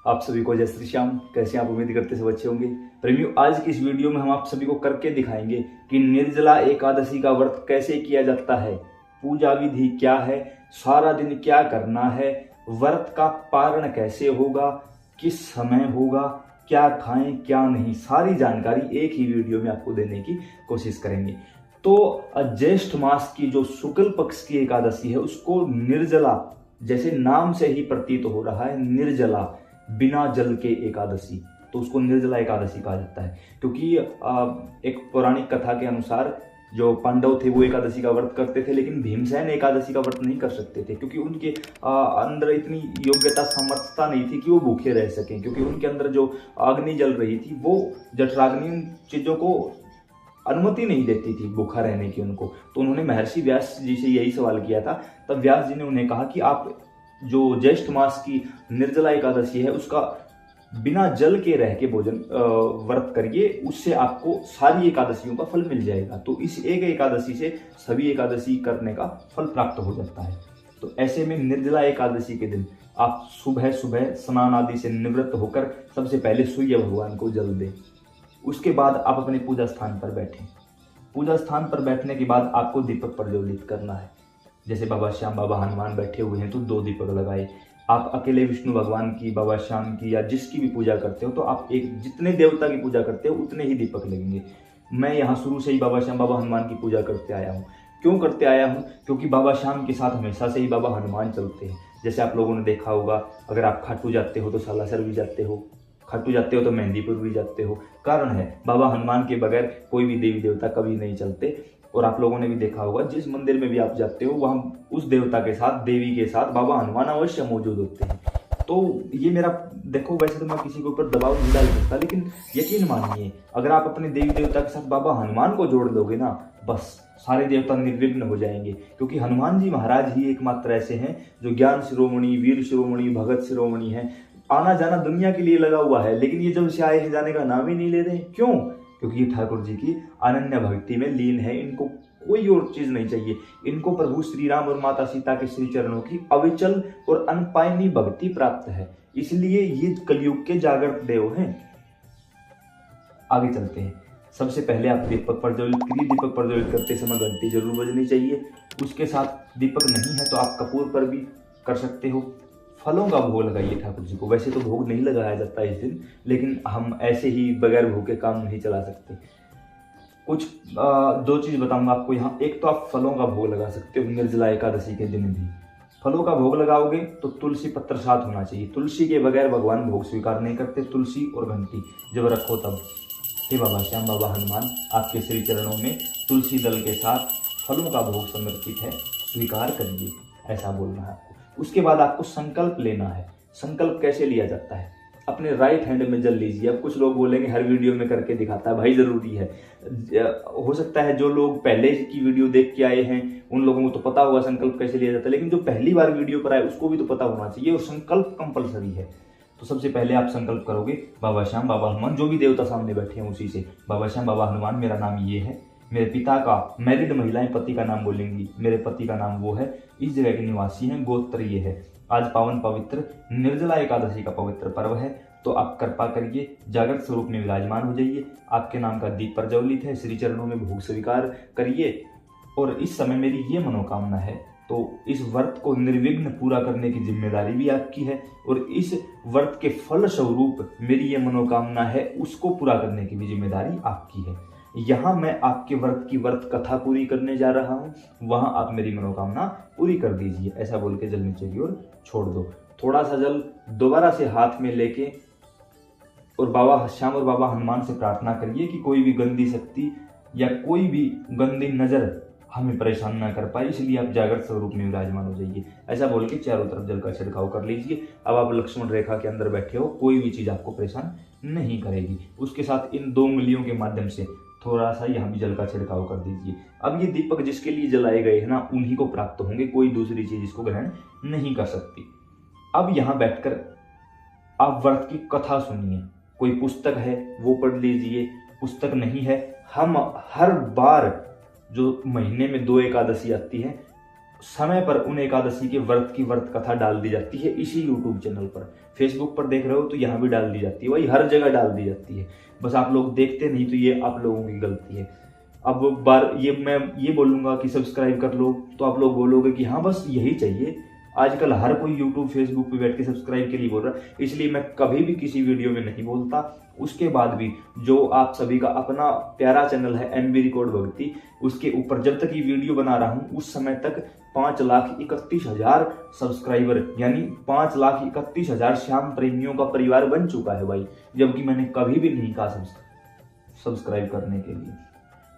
आप सभी को जय श्री श्याम। कैसे आप उम्मीद करते सब अच्छे होंगे। प्रेमियों, आज की इस वीडियो में हम आप सभी को करके दिखाएंगे कि निर्जला एकादशी का व्रत कैसे किया जाता है, पूजा विधि क्या है, सारा दिन क्या करना है, व्रत का पारण कैसे होगा, किस समय होगा, क्या खाएं क्या नहीं, सारी जानकारी एक ही वीडियो में आपको देने की कोशिश करेंगे। तो ज्येष्ठ मास की जो शुक्ल पक्ष की एकादशी है उसको निर्जला, जैसे नाम से ही प्रतीत हो रहा है, निर्जला बिना जल के एकादशी, तो उसको निर्जला एकादशी कहा जाता है। क्योंकि एक पौराणिक कथा के अनुसार जो पांडव थे वो एकादशी का व्रत करते थे, लेकिन भीमसेन एकादशी का व्रत नहीं कर सकते थे क्योंकि उनके अंदर इतनी योग्यता समर्थता नहीं थी कि वो भूखे रह सकें, क्योंकि उनके अंदर जो अग्नि जल रही थी वो जठराग्नि उन चीज़ों को अनुमति नहीं देती थी भूखा रहने की उनको। तो उन्होंने महर्षि व्यास जी से यही सवाल किया था। तब व्यास जी ने उन्हें कहा कि आप जो ज्येष्ठ मास की निर्जला एकादशी है उसका बिना जल के रह के भोजन व्रत करिए, उससे आपको सारी एकादशियों का फल मिल जाएगा। तो इस एक एकादशी से सभी एकादशी करने का फल प्राप्त हो जाता है। तो ऐसे में निर्जला एकादशी के दिन आप सुबह सुबह स्नान आदि से निवृत्त होकर सबसे पहले सूर्य भगवान को जल दें। उसके बाद आप अपने पूजा स्थान पर बैठें। पूजा स्थान पर बैठने के बाद आपको दीपक प्रज्वलित करना है। जैसे बाबा श्याम, बाबा हनुमान बैठे हुए हैं तो 2 दीपक लगाए। आप अकेले विष्णु भगवान की, बाबा श्याम की या जिसकी भी पूजा करते हो तो आप जितने देवता की पूजा करते हो उतने ही दीपक लगेंगे। मैं यहाँ शुरू से ही बाबा श्याम, बाबा हनुमान की पूजा करते आया हूँ। क्यों करते आया हूँ? क्योंकि बाबा श्याम के साथ हमेशा से ही बाबा हनुमान चलते हैं। जैसे आप लोगों ने देखा होगा, अगर आप खाटू जाते हो तो सालासर भी जाते हो, खाटू जाते हो तो मेहंदीपुर भी जाते हो। कारण है, बाबा हनुमान के बगैर कोई भी देवी देवता कभी नहीं चलते। और आप लोगों ने भी देखा होगा, जिस मंदिर में भी आप जाते हो वहाँ उस देवता के साथ, देवी के साथ बाबा हनुमान अवश्य मौजूद होते हैं। तो ये मेरा, देखो वैसे तो मैं किसी के ऊपर दबाव नहीं डाल सकता, लेकिन यकीन मानिए अगर आप अपने देवी देवता के साथ बाबा हनुमान को जोड़ लोगे ना, बस सारे देवता निर्विघ्न हो जाएंगे। क्योंकि हनुमान जी महाराज ही एकमात्र ऐसे हैं जो ज्ञान शिरोमणि, वीर शिरोमणि, भगत शिरोमणि हैं। आना जाना दुनिया के लिए लगा हुआ है, लेकिन ये जब से आए हैं जाने का नाम ही नहीं ले रहे। क्यों? क्योंकि ये ठाकुर जी की अनन्य भक्ति में लीन है। इनको कोई और चीज नहीं चाहिए। इनको प्रभु श्री राम और माता सीता के श्री चरणों की अविचल और अनपायनी भक्ति प्राप्त है, इसलिए ये कलयुग के जागृत देव हैं। आगे चलते हैं। सबसे पहले आप दीपक प्रज्वलित करिए। दीपक प्रज्वलित करते समय घंटी जरूर बजनी चाहिए। उसके साथ दीपक नहीं है तो आप कपूर पर भी कर सकते हो। फलों का भोग लगाइए ठाकुर जी को। वैसे तो भोग नहीं लगाया जाता इस दिन, लेकिन हम ऐसे ही बगैर भोग के काम नहीं चला सकते। कुछ 2 चीज बताऊंगा आपको यहाँ। एक तो आप फलों का भोग लगा सकते हो निर्जला एकादशी के दिन भी। फलों का भोग लगाओगे तो तुलसी पत्र साथ होना चाहिए। तुलसी के बगैर भगवान भोग स्वीकार नहीं करते। तुलसी और घंटी जब रखो तब। हे बाबा श्याम, बाबा हनुमान, आपके श्री चरणों में तुलसी दल के साथ फलों का भोग समर्पित है, स्वीकार करिए, ऐसा बोलना है आपको। उसके बाद आपको संकल्प लेना है। संकल्प कैसे लिया जाता है? अपने राइट हैंड में जल लीजिए। अब कुछ लोग बोलेंगे हर वीडियो में करके दिखाता है, भाई जरूरी है। हो सकता है जो लोग पहले की वीडियो देख के आए हैं उन लोगों को तो पता होगा संकल्प कैसे लिया जाता है, लेकिन जो पहली बार वीडियो पर आए उसको भी तो पता होना चाहिए। और संकल्प कंपलसरी है। तो सबसे पहले आप संकल्प करोगे बाबा श्याम, बाबा हनुमान, जो भी देवता सामने बैठे हैं उसी से। बाबा श्याम, बाबा हनुमान, मेरा नाम ये है, मेरे पिता का, मैरिड महिलाएं पति का नाम बोलेंगी, मेरे पति का नाम वो है, इस जगह के निवासी हैं, गोत्र ये है। आज पावन पवित्र निर्जला एकादशी का पवित्र पर्व है, तो आप कृपा करिए जागृत स्वरूप में विराजमान हो जाइए। आपके नाम का दीप प्रज्वलित है, श्री चरणों में भोग स्वीकार करिए। और इस समय मेरी ये मनोकामना है, तो इस व्रत को निर्विघ्न पूरा करने की जिम्मेदारी भी आपकी है। और इस व्रत के फल स्वरूप मेरी ये मनोकामना है, उसको पूरा करने की भी जिम्मेदारी आपकी है। यहाँ मैं आपके व्रत की व्रत कथा पूरी करने जा रहा हूँ, वहां आप मेरी मनोकामना पूरी कर दीजिए, ऐसा बोल के जल नीचे की ओर छोड़ दो। थोड़ा सा जल दोबारा से हाथ में लेके और बाबा श्याम और बाबा हनुमान से प्रार्थना करिए कि कोई भी गंदी शक्ति या कोई भी गंदी नजर हमें परेशान ना कर पाए, इसलिए आप जागृत स्वरूप में विराजमान हो जाइए। ऐसा बोल के चारों तरफ जल का छिड़काव कर लीजिए। अब आप लक्ष्मण रेखा के अंदर बैठे हो, कोई भी चीज आपको परेशान नहीं करेगी। उसके साथ इन 2 उंगलियों के माध्यम से थोड़ा सा यहाँ भी जल का छिड़काव कर दीजिए। अब ये दीपक जिसके लिए जलाए गए हैं ना, उन्हीं को प्राप्त होंगे, कोई दूसरी चीज इसको ग्रहण नहीं कर सकती। अब यहाँ बैठकर आप व्रत की कथा सुनिए। कोई पुस्तक है वो पढ़ लीजिए, पुस्तक नहीं है, हम हर बार जो महीने में 2 एकादशी आती है समय पर उन एकादशी के व्रत की व्रत कथा डाल दी जाती है इसी यूट्यूब चैनल पर। फेसबुक पर देख रहे हो तो यहाँ भी डाल दी जाती है, वही हर जगह डाल दी जाती है, बस आप लोग देखते नहीं, तो ये आप लोगों की गलती है। अब बार मैं ये बोलूंगा कि सब्सक्राइब कर लो तो आप लोग बोलोगे कि हाँ बस यही चाहिए। आजकल हर कोई यूट्यूब फेसबुक पे बैठ के सब्सक्राइब के लिए बोल रहा है, इसलिए मैं कभी भी किसी वीडियो में नहीं बोलता। उसके बाद भी जो आप सभी का अपना प्यारा चैनल है MB रिकॉर्ड भक्ति, उसके ऊपर जब तक ये वीडियो बना रहा हूँ उस समय तक 5,31,000 सब्सक्राइबर यानी 5,31,000 श्याम प्रेमियों का परिवार बन चुका है भाई, जबकि मैंने कभी भी नहीं कहा सब्सक्राइब करने के लिए।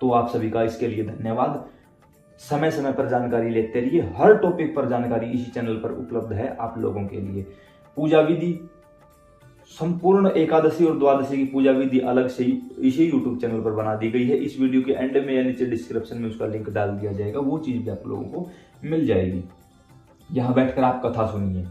तो आप सभी का इसके लिए धन्यवाद। समय समय पर जानकारी लेते रहिए, हर टॉपिक पर जानकारी इसी चैनल पर उपलब्ध है आप लोगों के लिए। पूजा विधि, संपूर्ण एकादशी और द्वादशी की पूजा विधि अलग से इसी यूट्यूब चैनल पर बना दी गई है। इस वीडियो के एंड में या नीचे डिस्क्रिप्शन में उसका लिंक डाल दिया जाएगा, वो चीज भी आप लोगों को मिल जाएगी। यहाँ बैठकर आप कथा सुनिए,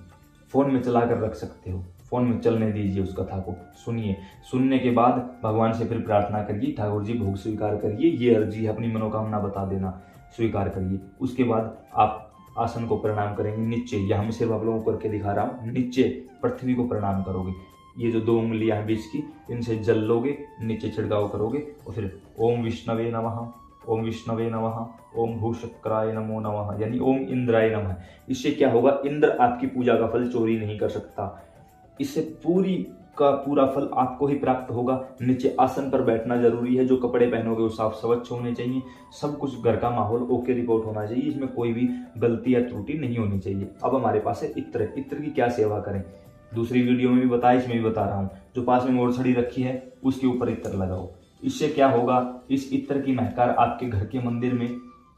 फोन में चला कर रख सकते हो, फोन में चलने दीजिए, उस कथा को सुनिए। सुनने के बाद भगवान से फिर प्रार्थना करिए, ठाकुर जी भोग स्वीकार करिए, ये अर्जी है, अपनी मनोकामना बता देना, स्वीकार करिए। उसके बाद आप आसन को प्रणाम करेंगे नीचे, यहाँ मैं सिर्फ आप लोगों को करके दिखा रहा हूँ, नीचे पृथ्वी को प्रणाम करोगे। ये जो 2 उंगलियां हैं बीच की, इनसे जल लोगे, नीचे छिड़काव करोगे और फिर ओम विष्णवे नमः, ओम विष्णवे नमः, ओम भूशक्राय नमो नमः, यानी ओम इंद्राय नमः। इससे क्या होगा, इंद्र आपकी पूजा का फल चोरी नहीं कर सकता, इससे पूरी का पूरा फल आपको ही प्राप्त होगा। नीचे आसन पर बैठना जरूरी है, जो कपड़े पहनोगे वो साफ स्वच्छ होने चाहिए, सब कुछ घर का माहौल ओके रिपोर्ट होना चाहिए, इसमें कोई भी गलती या त्रुटि नहीं होनी चाहिए। अब हमारे पास है इत्र, इत्र की क्या सेवा करें, दूसरी वीडियो में भी बताया, इसमें भी बता रहा हूँ। जो पास में मोरछड़ी रखी है उसके ऊपर इत्र लगाओ, इससे क्या होगा, इस इत्र की महकार आपके घर के मंदिर में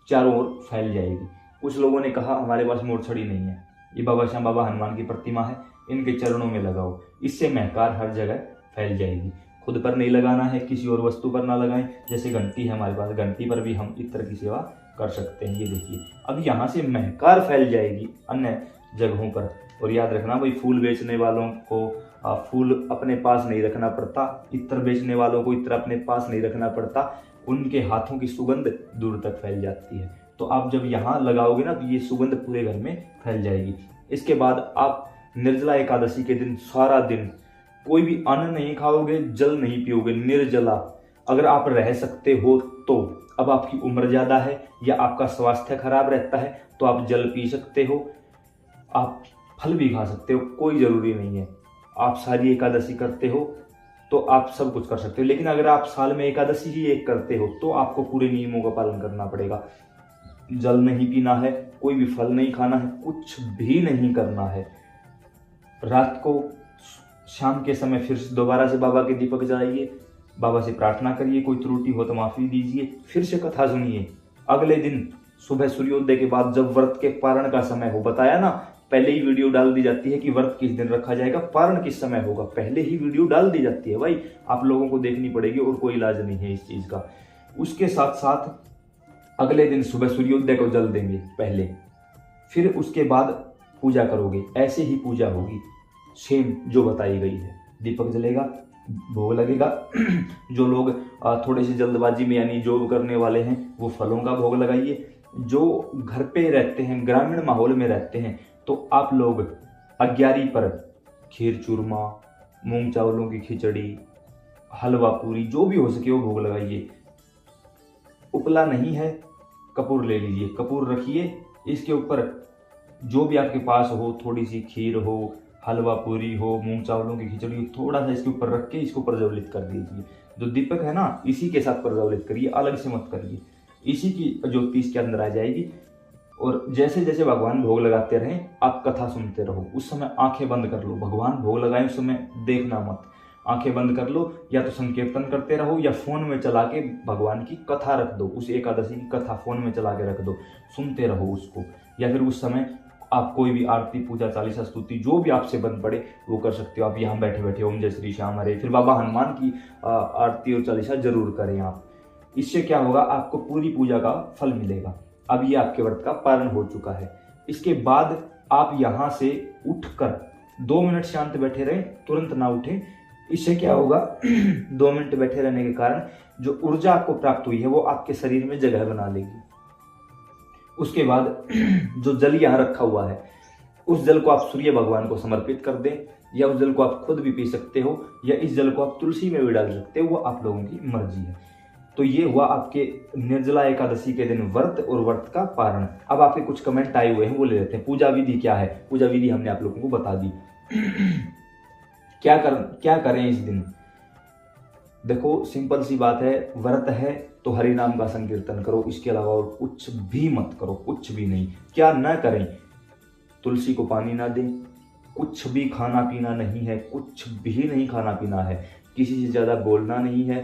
चारों ओर फैल जाएगी। कुछ लोगों ने कहा हमारे पास मोरछड़ी नहीं है, ये बाबा श्याम बाबा हनुमान की प्रतिमा है, इनके चरणों में लगाओ, इससे महकार हर जगह फैल जाएगी। खुद पर नहीं लगाना है, किसी और वस्तु पर ना लगाएं, जैसे घंटी है हमारे पास, घंटी पर भी हम इत्र की सेवा कर सकते हैं। ये देखिए, अब यहाँ से महकार फैल जाएगी अन्य जगहों पर। और याद रखना भाई, फूल बेचने वालों को फूल अपने पास नहीं रखना पड़ता, इत्र बेचने वालों को इत्र अपने पास नहीं रखना पड़ता, उनके हाथों की सुगंध दूर तक फैल जाती है। तो आप जब यहाँ लगाओगे ना तो ये सुगंध पूरे घर में फैल जाएगी। इसके बाद आप निर्जला एकादशी के दिन सारा दिन कोई भी अन्न नहीं खाओगे, जल नहीं पियोगे, निर्जला। अगर आप रह सकते हो तो, अब आपकी उम्र ज्यादा है या आपका स्वास्थ्य खराब रहता है तो आप जल पी सकते हो, आप फल भी खा सकते हो, कोई जरूरी नहीं है। आप सारी एकादशी करते हो तो आप सब कुछ कर सकते हो, लेकिन अगर आप साल में एकादशी ही एक करते हो तो आपको पूरे नियमों का पालन करना पड़ेगा। जल नहीं पीना है, कोई भी फल नहीं खाना है, कुछ भी नहीं करना है। रात को शाम के समय फिर दोबारा से बाबा के दीपक जलाइए, बाबा से प्रार्थना करिए, कोई त्रुटि हो तो माफी दीजिए, फिर से कथा सुनिए। अगले दिन सुबह सूर्योदय के बाद जब व्रत के पारण का समय हो, बताया ना पहले ही वीडियो डाल दी जाती है कि व्रत किस दिन रखा जाएगा, पारण किस समय होगा, पहले ही वीडियो डाल दी जाती है भाई, आप लोगों को देखनी पड़ेगी और कोई इलाज नहीं है इस चीज का। उसके साथ साथ अगले दिन सुबह सूर्योदय को जल देंगे पहले, फिर उसके बाद पूजा करोगे, ऐसे ही पूजा होगी सेम जो बताई गई है। दीपक जलेगा, भोग लगेगा। जो लोग थोड़े से जल्दबाजी में यानी जॉब करने वाले हैं वो फलों का भोग लगाइए। जो घर पे रहते हैं, ग्रामीण माहौल में रहते हैं, तो आप लोग 11 पर खीर चूरमा, मूंग चावलों की खिचड़ी, हलवा पूरी, जो भी हो सके वो भोग लगाइए। उपला नहीं है, कपूर ले लीजिए, कपूर रखिए, इसके ऊपर जो भी आपके पास हो, थोड़ी सी खीर हो, हलवा पूरी हो, मूंग चावलों की खिचड़ी हो, थोड़ा सा इसके ऊपर रख के इसको प्रज्वलित कर दीजिए। जो दीपक है ना, इसी के साथ प्रज्वलित करिए, अलग से मत करिए, इसी की ज्योति इसके अंदर आ जाएगी। और जैसे जैसे भगवान भोग लगाते रहें, आप कथा सुनते रहो। उस समय आंखें बंद कर लो, भगवान भोग लगाए उस समय देखना मत, आंखें बंद कर लो, या तो संकीर्तन करते रहो या फोन में चला के भगवान की कथा रख दो, उस एकादशी की कथा फोन में चला के रख दो, सुनते रहो उसको। या फिर उस समय आप कोई भी आरती, पूजा, चालीसा, स्तुति जो भी आपसे बन पड़े वो कर सकते हो। आप यहाँ बैठे बैठे ओम जय श्री श्याम हरे, फिर बाबा हनुमान की आरती और चालीसा जरूर करें आप। इससे क्या होगा, आपको पूरी पूजा का फल मिलेगा। अब ये आपके व्रत का पारण हो चुका है। इसके बाद आप यहाँ से उठकर 2 मिनट शांत बैठे रहें, तुरंत ना उठें। इससे क्या होगा, 2 मिनट बैठे रहने के कारण जो ऊर्जा आपको प्राप्त हुई है वो आपके शरीर में जगह बना लेगी। उसके बाद जो जल यहाँ रखा हुआ है उस जल को आप सूर्य भगवान को समर्पित कर दें, या उस जल को आप खुद भी पी सकते हो, या इस जल को आप तुलसी में भी डाल सकते हो, वो आप लोगों की मर्जी है। तो ये हुआ आपके निर्जला एकादशी के दिन व्रत और व्रत का पारण। अब आपके कुछ कमेंट आए हुए हैं, वो ले लेते हैं। पूजा विधि क्या है? पूजा विधि हमने आप लोगों को बता दी। क्या करें इस दिन? देखो सिंपल सी बात है, व्रत है तो हरि नाम का संकीर्तन करो, इसके अलावा और कुछ भी मत करो, कुछ भी नहीं। क्या न करें? तुलसी को पानी ना दें, कुछ भी खाना पीना नहीं है, कुछ भी नहीं खाना पीना है, किसी से ज़्यादा बोलना नहीं है,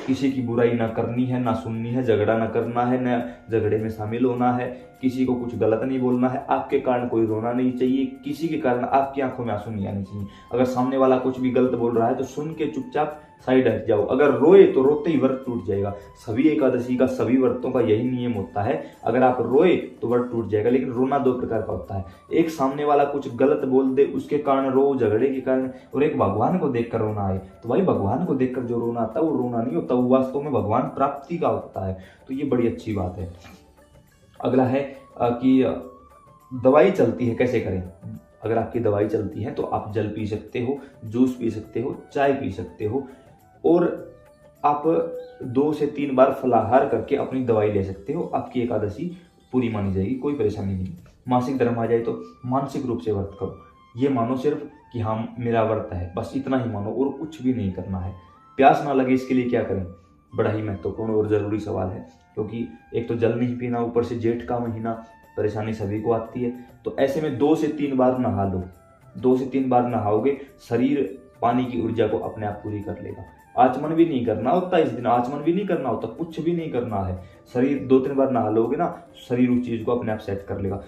किसी की बुराई ना करनी है, ना सुननी है, झगड़ा ना करना है, ना झगड़े में शामिल होना है, किसी को कुछ गलत नहीं बोलना है, आपके कारण कोई रोना नहीं चाहिए, किसी के कारण आपकी आंखों में आंसू नहीं आने चाहिए। अगर सामने वाला कुछ भी गलत बोल रहा है तो सुन के चुपचाप साइड हट जाओ। अगर रोए तो रोते ही व्रत टूट जाएगा। सभी एकादशी का, सभी व्रतों का यही नियम होता है, अगर आप रोए तो व्रत टूट जाएगा। लेकिन रोना दो प्रकार का होता है, एक सामने वाला कुछ गलत बोल दे उसके कारण रो, झगड़े के कारण, और एक भगवान को देखकर रोना आए। तो भाई भगवान को देखकर जो रोना आता है वो रोना नहीं होता, वो वास्तव में भगवान प्राप्ति का होता है। तो ये बड़ी अच्छी बात है। अगला है कि दवाई चलती है, कैसे करें? अगर आपकी दवाई चलती है तो आप जल पी सकते हो, जूस पी सकते हो, चाय पी सकते हो, और आप 2 से 3 बार फलाहार करके अपनी दवाई ले सकते हो। आपकी एकादशी पूरी मानी जाएगी, कोई परेशानी नहीं। मासिक धर्म आ जाए तो मानसिक रूप से व्रत करो, ये मानो सिर्फ कि हाँ मेरा व्रत है, बस इतना ही मानो और कुछ भी नहीं करना है। प्यास ना लगे इसके लिए क्या करें? बड़ा ही महत्वपूर्ण और ज़रूरी सवाल है, क्योंकि एक तो जल नहीं पीना, ऊपर से जेठ का महीना, परेशानी सभी को आती है। तो ऐसे में 2 से 3 बार नहा लो। 2 से 3 बार नहाओगे, शरीर पानी की ऊर्जा को अपने आप पूरी कर लेगा। आचमन भी नहीं करना होता इस दिन, आचमन भी नहीं करना होता, कुछ भी नहीं करना है। शरीर 2-3 बार नहा लोगे ना, शरीर उस चीज़ को अपने आप सेट कर लेगा।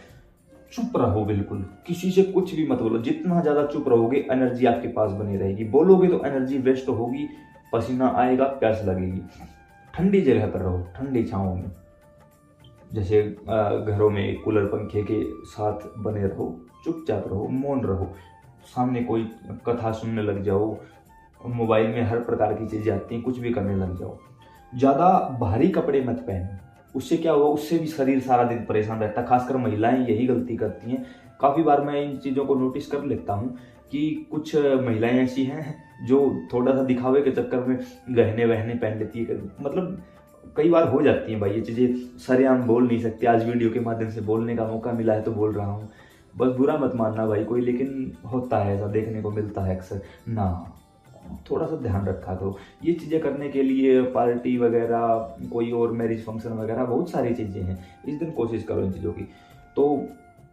चुप रहो, बिल्कुल किसी से कुछ भी मत बोलो। जितना ज़्यादा चुप रहोगे एनर्जी आपके पास बनी रहेगी। बोलोगे तो एनर्जी वेस्ट होगी, पसीना आएगा, प्यास लगेगी। ठंडी जगह पर रहो, ठंडी छांव में, जैसे घरों में कूलर पंखे के साथ बने रहो, चुपचाप रहो, मौन रहो। सामने कोई कथा सुनने लग जाओ, मोबाइल में हर प्रकार की चीज़ें आती हैं, कुछ भी करने लग जाओ। ज़्यादा भारी कपड़े मत पहनो, उससे क्या होगा, उससे भी शरीर सारा दिन परेशान रहता है। खासकर महिलाएं यही गलती करती हैं। काफ़ी बार मैं इन चीज़ों को नोटिस कर लेता हूँ कि कुछ महिलाएं ऐसी हैं जो थोड़ा सा दिखावे के चक्कर में गहने वहने पहन लेती है। मतलब कई बार हो जाती हैं भाई ये चीज़ें, सरेआम बोल नहीं सकते। आज वीडियो के माध्यम से बोलने का मौका मिला है तो बोल रहा हूँ, बस बुरा मत मानना भाई कोई, लेकिन होता है ऐसा, देखने को मिलता है अक्सर ना। थोड़ा सा ध्यान रखा करो। ये चीज़ें करने के लिए पार्टी वगैरह, कोई और मैरिज फंक्शन वगैरह, बहुत सारी चीज़ें हैं। इस दिन कोशिश करो इन चीज़ों की। तो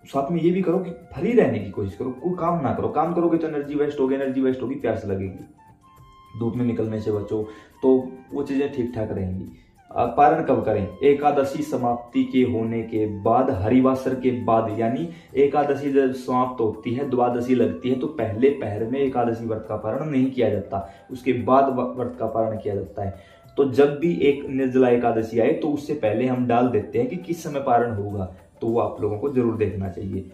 साथ में ये भी करो कि फ्री रहने की कोशिश करो, कोई काम ना करो। काम करोगे तो एनर्जी वेस्ट होगी, एनर्जी वेस्ट होगी, प्यास लगेगी। धूप में निकलने से बचो, तो वो चीज़ें ठीक ठाक रहेंगी। पारण कब करें? एकादशी समाप्ति के होने के बाद, हरिवासर के बाद, यानी एकादशी जब समाप्त होती है, द्वादशी लगती है, तो पहले पहर में एकादशी व्रत का पारण नहीं किया जाता, उसके बाद व्रत का पारण किया जाता है। तो जब भी एक निर्जला एकादशी आए तो उससे पहले हम डाल देते हैं कि किस समय पारण होगा, तो वो आप लोगों को जरूर देखना चाहिए।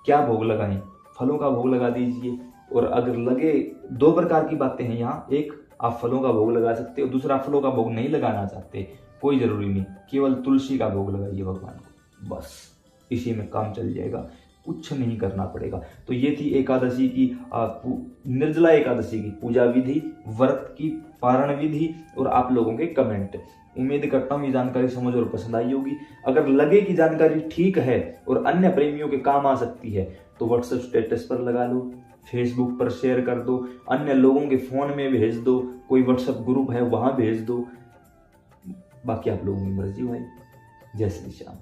क्या भोग लगाएं? फलों का भोग लगा दीजिए। और अगर लगे, 2 प्रकार की बातें हैं यहाँ, एक आप फलों का भोग लगा सकते हो, दूसरा फलों का भोग नहीं लगाना चाहते, कोई जरूरी नहीं, केवल तुलसी का भोग लगाइए भगवान को, बस इसी में काम चल जाएगा, कुछ नहीं करना पड़ेगा। तो ये थी एकादशी की, निर्जला एकादशी की पूजा विधि, व्रत की पारण विधि और आप लोगों के कमेंट। उम्मीद करता हूँ ये जानकारी समझ और पसंद आई होगी। अगर लगे कि जानकारी ठीक है और अन्य प्रेमियों के काम आ सकती है तो व्हाट्सएप स्टेटस पर लगा लो, फेसबुक पर शेयर कर दो, अन्य लोगों के फ़ोन में भेज दो, कोई व्हाट्सएप ग्रुप है वहाँ भेज दो। बाकी आप लोगों की मर्जी भाई। जय श्री श्याम।